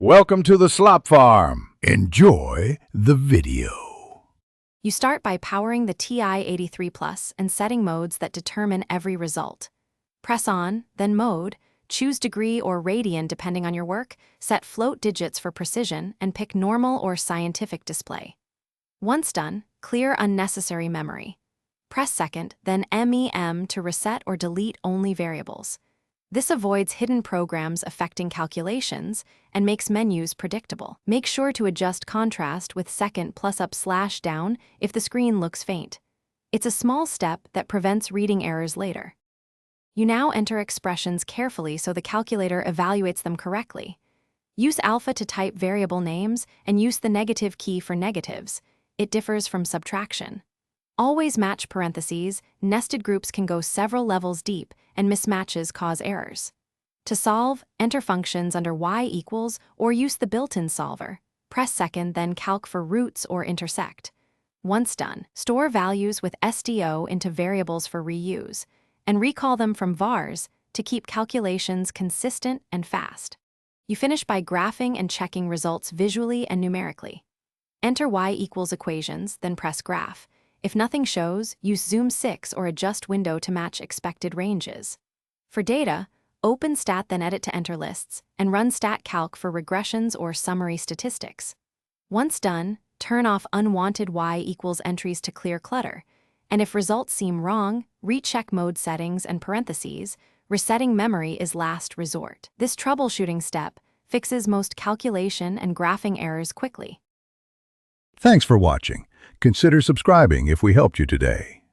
Welcome to the Slop Farm. Enjoy the video. You start by powering the TI-83 Plus and setting modes that determine every result. Press on, then mode, choose degree or radian depending on your work, set float digits for precision, and pick normal or scientific display. Once done, clear unnecessary memory. Press second, then MEM to reset or delete only variables. This avoids hidden programs affecting calculations and makes menus predictable. Make sure to adjust contrast with second plus up/down if the screen looks faint. It's a small step that prevents reading errors later. You now enter expressions carefully so the calculator evaluates them correctly. Use alpha to type variable names and use the negative key for negatives. It differs from subtraction. Always match parentheses. Nested groups can go several levels deep, and mismatches cause errors. To solve, enter functions under y equals or use the built-in solver. Press second, then calc for roots or intersect. Once done, store values with SDO into variables for reuse, and recall them from vars to keep calculations consistent and fast. You finish by graphing and checking results visually and numerically. Enter y equals equations, then press graph. If nothing shows, use Zoom 6 or adjust window to match expected ranges. For data, open stat then edit to enter lists, and run stat calc for regressions or summary statistics. Once done, turn off unwanted y equals entries to clear clutter, and if results seem wrong, recheck mode settings and parentheses. Resetting memory is last resort. This troubleshooting step fixes most calculation and graphing errors quickly. Thanks for watching. Consider subscribing if we helped you today.